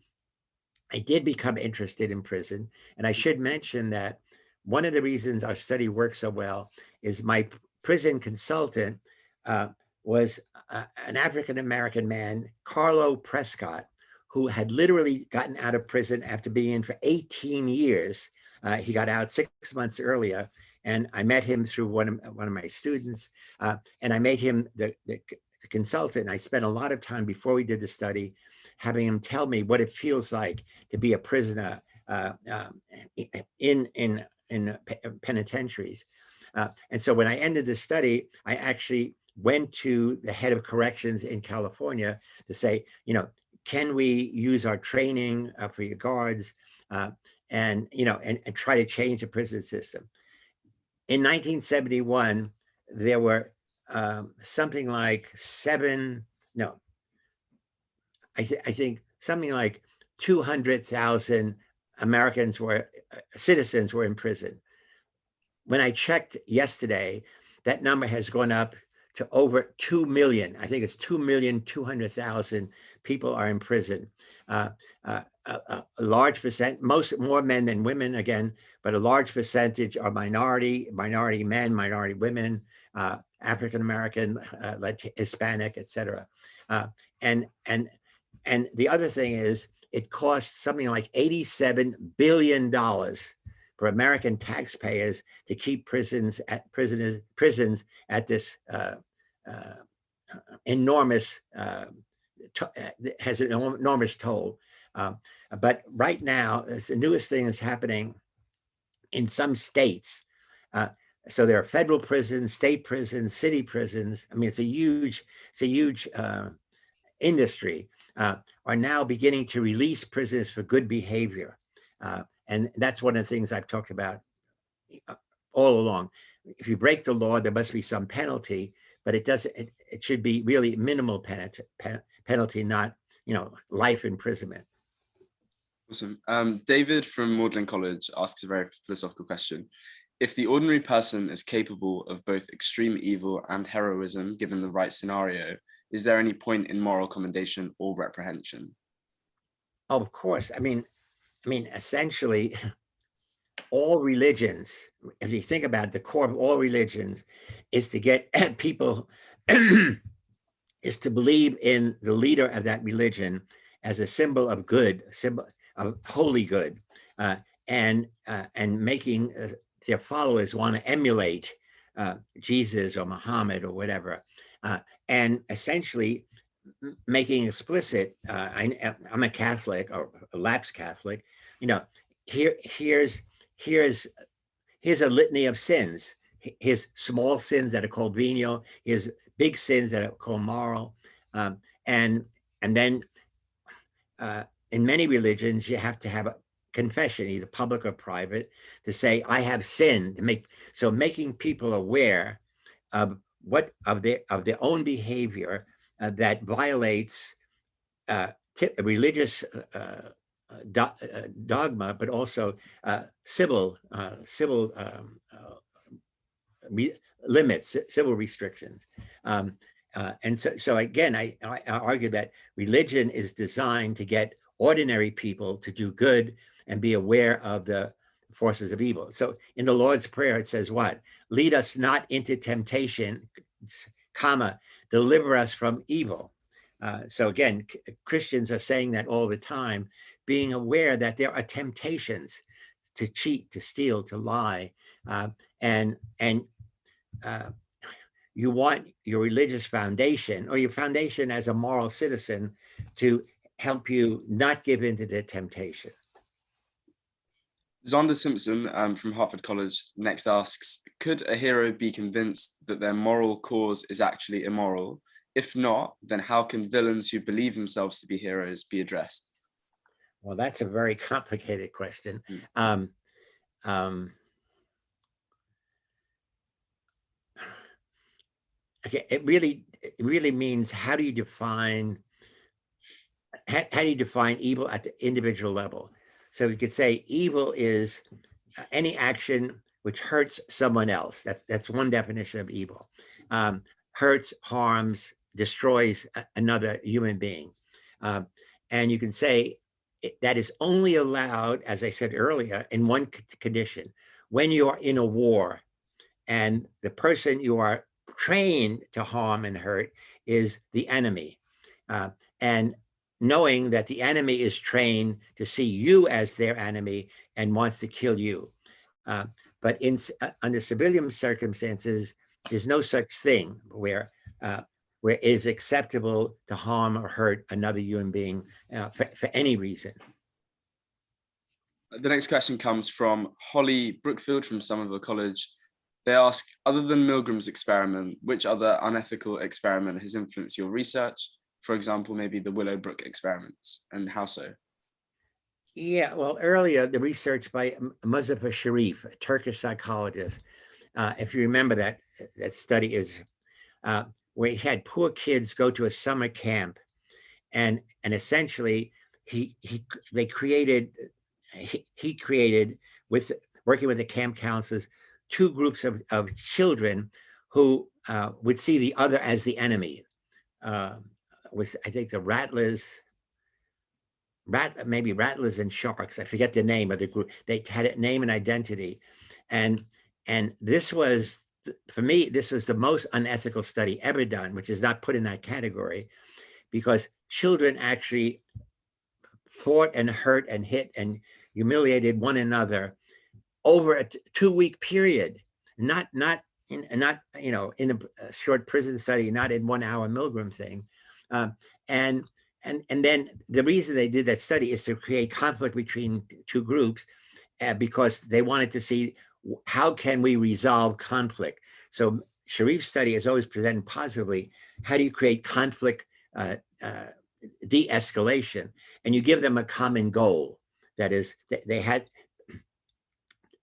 I did become interested in prison. And I should mention that one of the reasons our study worked so well is my prison consultant was an African-American man, Carlo Prescott, who had literally gotten out of prison after being in for 18 years. He got out 6 months earlier, and I met him through one of my students, and I made him the consultant. I spent a lot of time before we did the study having him tell me what it feels like to be a prisoner in penitentiaries. And so when I ended the study, I actually went to the head of corrections in California to say, can we use our training for your guards and try to change the prison system? In 1971, there were something like I think something like 200,000 Americans citizens were in prison. When I checked yesterday, that number has gone up to over 2 million. I think it's 2,200,000 people are in prison. A large percent, more men than women again, but a large percentage are minority men, minority women, African American, Hispanic, etc. And the other thing is, it costs something like $87 billion for American taxpayers to keep prisons at this enormous has an enormous toll. But right now, the newest thing is happening in some states. So there are federal prisons, state prisons, city prisons. I mean, it's a huge industry. Are now beginning to release prisoners for good behavior. And that's one of the things I've talked about all along. If you break the law, there must be some penalty, but it should be really minimal penalty, not life imprisonment. Awesome. David from Magdalen College asks a very philosophical question. If the ordinary person is capable of both extreme evil and heroism, given the right scenario, is there any point in moral commendation or reprehension? Oh, of course. I mean, I mean, essentially, all religions, if you think about it, the core of all religions is to get people, is to believe in the leader of that religion as a symbol of good, symbol of holy good, and making their followers want to emulate Jesus or Muhammad or whatever, and essentially making explicit. I'm a Catholic or a lapsed Catholic. You know, here's a litany of sins. Here's small sins that are called venial. Here's big sins that are called moral, and then in many religions you have to have a confession, either public or private, to say I have sinned. Making people aware of their own behavior that violates religious dogma, but also civil limits, civil restrictions. And so again, I argue that religion is designed to get ordinary people to do good and be aware of the forces of evil. So in the Lord's Prayer, it says what? Lead us not into temptation, comma, deliver us from evil. So again, Christians are saying that all the time, being aware that there are temptations to cheat, to steal, to lie, and you want your religious foundation or your foundation as a moral citizen to help you not give in to the temptation. Zonda Simpson from Hartford College next asks, could a hero be convinced that their moral cause is actually immoral? If not, then how can villains who believe themselves to be heroes be addressed? Well, that's a very complicated question. Okay, it really means how do you define evil at the individual level? So we could say evil is any action which hurts someone else. That's one definition of evil. Hurts, harms, destroys another human being. And you can say that is only allowed, as I said earlier, in one condition: when you are in a war and the person you are trained to harm and hurt is the enemy. And knowing that the enemy is trained to see you as their enemy and wants to kill you. But under civilian circumstances, there's no such thing where it is acceptable to harm or hurt another human being for any reason. The next question comes from Holly Brookfield from Somerville College. They ask, other than Milgram's experiment, which other unethical experiment has influenced your research? For example, maybe the Willowbrook experiments, and how so? Yeah, well, earlier, the research by Muzafer Sharif, a Turkish psychologist, if you remember that study is where he had poor kids go to a summer camp, and essentially he created with working with the camp counselors, two groups of children who would see the other as the enemy. Was I think the Rattlers and Sharks. I forget the name of the group. They had a name and identity, and this was, for me, this was the most unethical study ever done, which is not put in that category, because children actually fought and hurt and hit and humiliated one another over a 2-week period, not in a short prison study, not in 1 hour Milgram thing. And then the reason they did that study is to create conflict between two groups, because they wanted to see how can we resolve conflict. So Sharif's study is always presented positively. How do you create conflict de-escalation? And you give them a common goal. That is, they had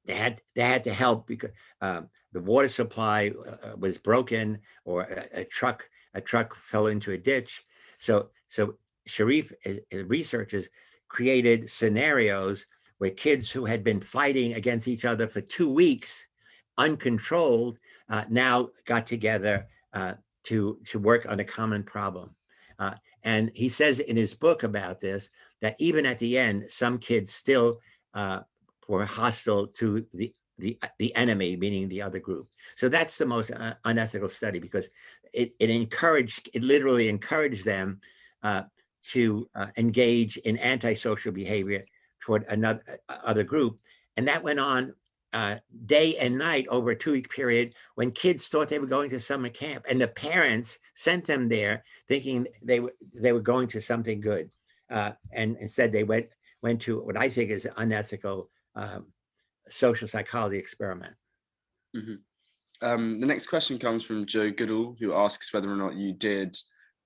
to help because the water supply was broken, or a truck fell into a ditch. So Sharif researchers created scenarios where kids who had been fighting against each other for 2 weeks, uncontrolled, now got together to work on a common problem. And he says in his book about this that even at the end, some kids still were hostile to the enemy, meaning the other group. So that's the most unethical study, because it literally encouraged them to engage in antisocial behavior toward other group. And that went on day and night over a 2-week period, when kids thought they were going to summer camp, and the parents sent them there thinking they were going to something good, and instead they went to what I think is an unethical social psychology experiment. Mm-hmm. The next question comes from Joe Goodall, who asks whether or not you did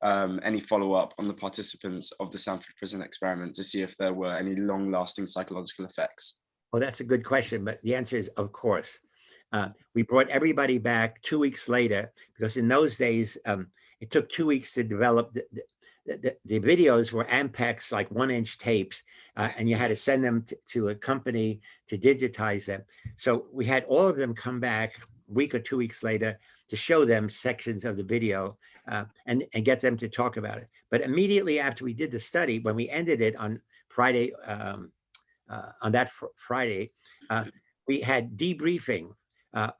any follow-up on the participants of the Stanford Prison experiment to see if there were any long-lasting psychological effects. Well, that's a good question, but the answer is, of course. We brought everybody back 2 weeks later, because in those days, it took 2 weeks to develop. The videos were Ampex, like 1-inch tapes, and you had to send them to a company to digitize them. So we had all of them come back a week or 2 weeks later to show them sections of the video and get them to talk about it. But immediately after we did the study, when we ended it on Friday, Friday, we had debriefing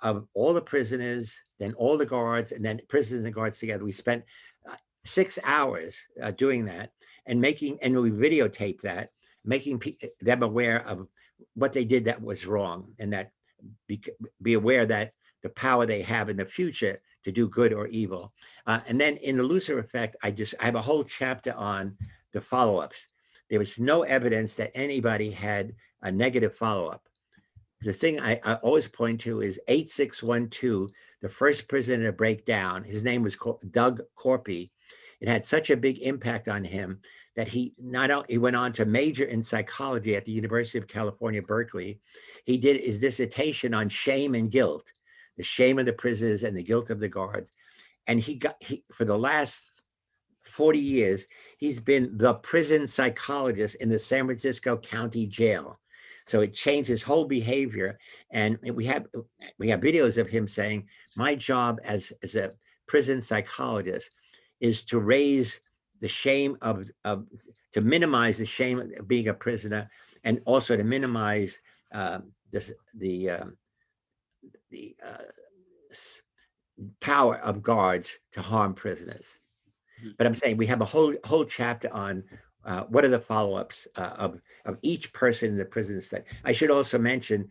of all the prisoners, then all the guards, and then prisoners and guards together. We spent 6 hours doing that, and we videotaped that, making them aware of what they did that was wrong, and that be aware that the power they have in the future to do good or evil. And then in the Lucifer effect, I have a whole chapter on the follow-ups. There was no evidence that anybody had a negative follow-up. The thing I always point to is 8612, the first prisoner to break down. His name was Doug Corpy. It had such a big impact on him that he went on to major in psychology at the University of California, Berkeley. He did his dissertation on shame and guilt, the shame of the prisoners and the guilt of the guards. And for the last 40 years, he's been the prison psychologist in the San Francisco County Jail. So it changed his whole behavior. And we have videos of him saying, my job as a prison psychologist is to raise the shame to minimize the shame of being a prisoner, and also to minimize the power of guards to harm prisoners. But I'm saying we have a whole chapter on what are the follow-ups of each person in the prison study. I should also mention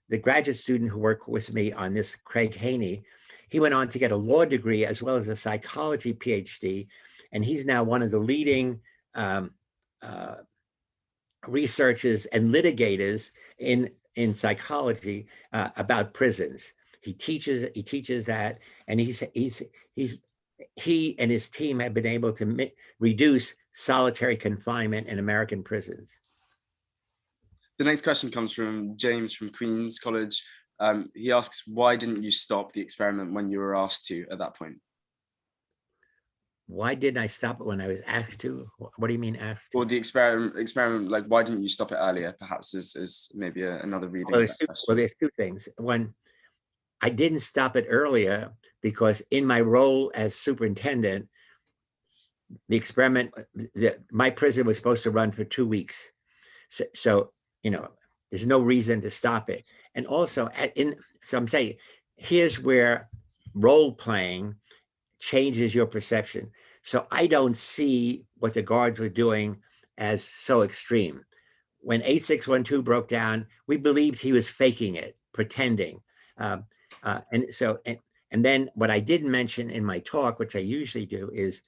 the graduate student who worked with me on this, Craig Haney. He went on to get a law degree as well as a psychology PhD, and he's now one of the leading researchers and litigators in psychology about prisons. He teaches that, and he and his team have been able to reduce solitary confinement in American prisons. The next question comes from James from Queen's College. He asks, why didn't you stop the experiment when you were asked to at that point? Why didn't I stop it when I was asked to? What do you mean asked to? Or the experiment, like, why didn't you stop it earlier? Perhaps is maybe another reading. Well, there's two things. One, I didn't stop it earlier because in my role as superintendent, the experiment, my prison was supposed to run for 2 weeks. So there's no reason to stop it. And also, so I'm saying, here's where role playing changes your perception. So I don't see what the guards were doing as so extreme. When 8612 broke down, we believed he was faking it, pretending. And then what I didn't mention in my talk, which I usually do, is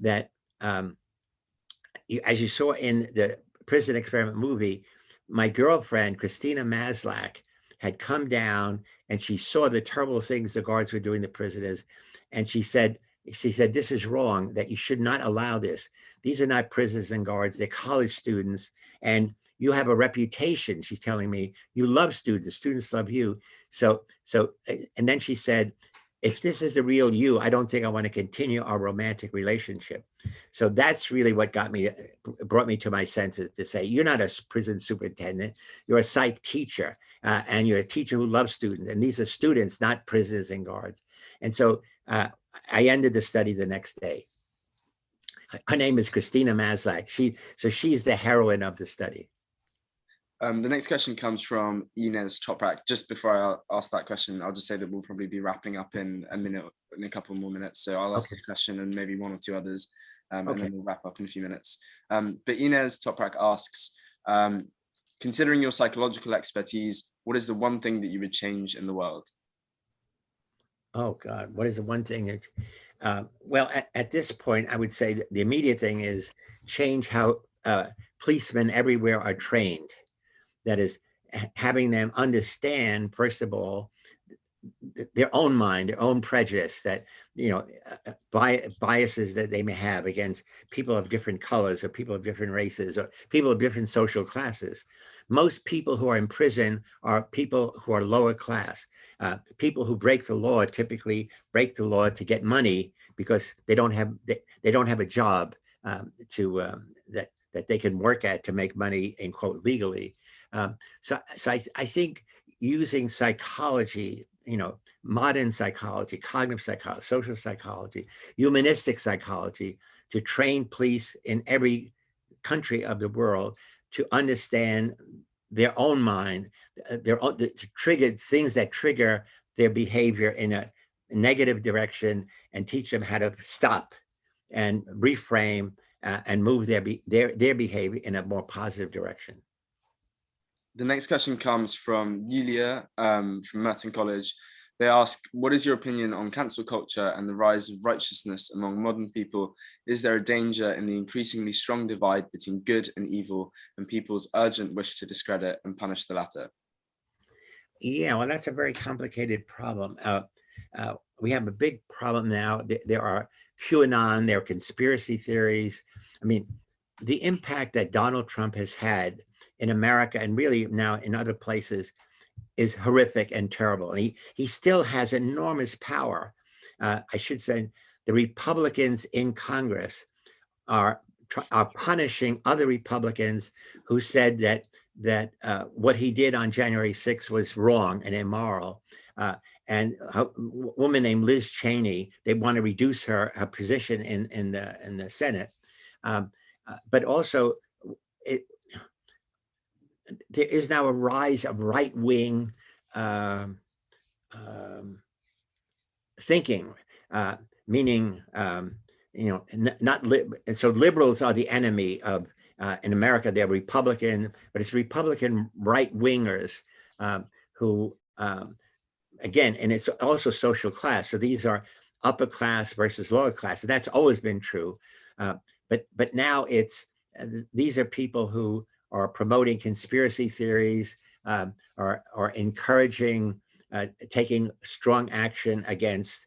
that as you saw in the prison experiment movie, my girlfriend, Christina Maslach, had come down and she saw the terrible things the guards were doing to prisoners. And she said, this is wrong, that you should not allow this. These are not prisoners and guards, they're college students. And you have a reputation, she's telling me, you love students love you. So, and then she said, if this is the real you, I don't think I want to continue our romantic relationship. So that's really what brought me to my senses to say, you're not a prison superintendent, you're a psych teacher, and you're a teacher who loves students. And these are students, not prisoners and guards. And so I ended the study the next day. Her name is Christina Maslach. She's the heroine of the study. The next question comes from Inez Toprak. Just before I ask that question, I'll just say that we'll probably be wrapping up in a couple more minutes. So I'll ask this question and maybe one or two others, and then we'll wrap up in a few minutes. But Inez Toprak asks, considering your psychological expertise, what is the one thing that you would change in the world? Oh God, what is the one thing that, well, at this point, I would say that the immediate thing is change how policemen everywhere are trained. That is, having them understand, first of all, their own mind, their own prejudice, that, biases that they may have against people of different colors or people of different races or people of different social classes. Most people who are in prison are people who are lower class. People who break the law typically break the law to get money because they don't have a job that they can work at to make money, in quote, legally. So I think using psychology, modern psychology, cognitive psychology, social psychology, humanistic psychology, to train police in every country of the world to understand their own mind, to trigger things that trigger their behavior in a negative direction, and teach them how to stop and reframe and move their behavior in a more positive direction. The next question comes from Yulia from Merton College. They ask, what is your opinion on cancel culture and the rise of righteousness among modern people? Is there a danger in the increasingly strong divide between good and evil and people's urgent wish to discredit and punish the latter? Yeah, well, that's a very complicated problem. We have a big problem now. There are QAnon, there are conspiracy theories. I mean, the impact that Donald Trump has had in America and really now in other places is horrific and terrible. And he still has enormous power. I should say the Republicans in Congress are punishing other Republicans who said that what he did on January 6th was wrong and immoral. And a woman named Liz Cheney, they want to reduce her position in the Senate. But also, there is now a rise of right-wing thinking, meaning, so liberals are the enemy of, in America, they're Republican, but it's Republican right-wingers who, again, and it's also social class. So these are upper class versus lower class. And that's always been true. But now these are people who are promoting conspiracy theories, or encouraging taking strong action against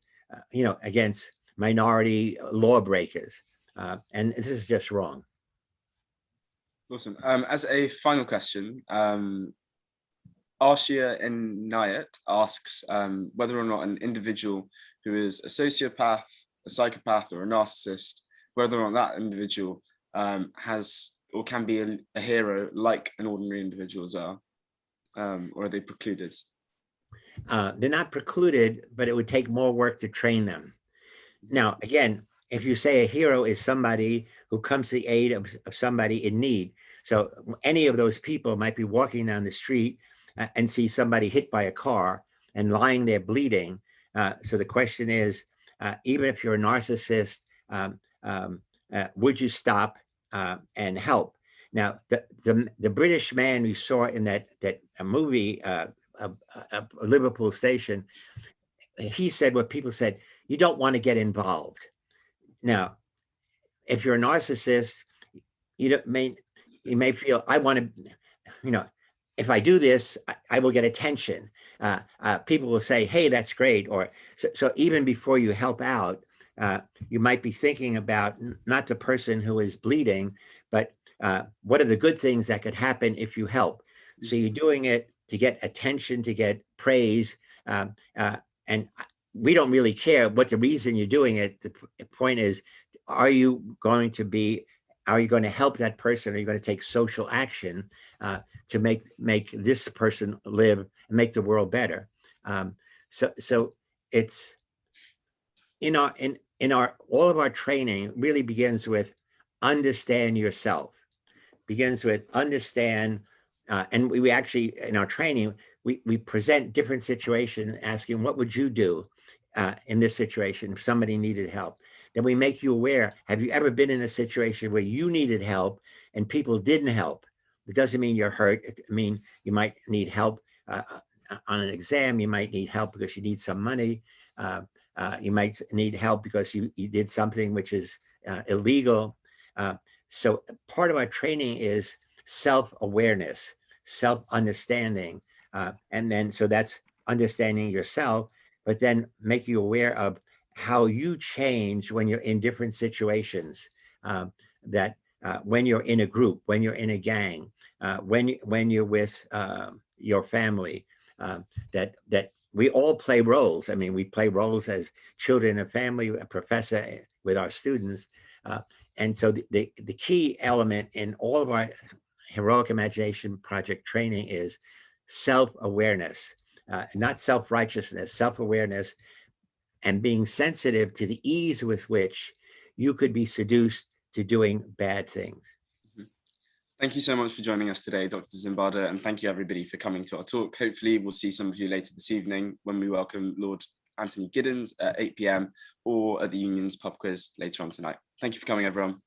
minority lawbreakers, and this is just wrong. Awesome. As a final question, Arshia Inayat asks whether or not an individual who is a sociopath, a psychopath, or a narcissist, whether or not that individual has or can be a hero like an ordinary individual as well, or are they precluded? They're not precluded, but it would take more work to train them. Now, again, if you say a hero is somebody who comes to the aid of somebody in need, so any of those people might be walking down the street and see somebody hit by a car and lying there bleeding. So the question is, even if you're a narcissist, would you stop and help? Now, the British man we saw in that movie, Liverpool Station, he said what people said: you don't want to get involved. Now, if you're a narcissist, you may feel, I want to, if I do this, I will get attention. People will say, hey, that's great. Or so even before you help out, you might be thinking about not the person who is bleeding, but what are the good things that could happen if you help? So you're doing it to get attention, to get praise. And we don't really care what the reason you're doing it. The point is, are you going to help that person? Are you going to take social action to make this person live and make the world better? So it's, in all of our training really begins with understand yourself, begins with understand, and we actually, in our training, we present different situations, asking, what would you do in this situation if somebody needed help? Then we make you aware, have you ever been in a situation where you needed help and people didn't help? It doesn't mean you're hurt. It mean you might need help on an exam. You might need help because you need some money. You might need help because you did something which is illegal. So part of our training is self-awareness, self-understanding. And then, so that's understanding yourself, but then make you aware of how you change when you're in different situations, when you're in a group, when you're in a gang, when you're with your family, that we all play roles. I mean, we play roles as children and family, a professor with our students. And so the key element in all of our Heroic Imagination Project training is self-awareness, not self-righteousness, self-awareness, and being sensitive to the ease with which you could be seduced to doing bad things. Thank you so much for joining us today, Dr. Zimbardo, and thank you everybody for coming to our talk. Hopefully we'll see some of you later this evening when we welcome Lord Anthony Giddens at 8 p.m. or at the Union's pub quiz later on tonight. Thank you for coming, everyone.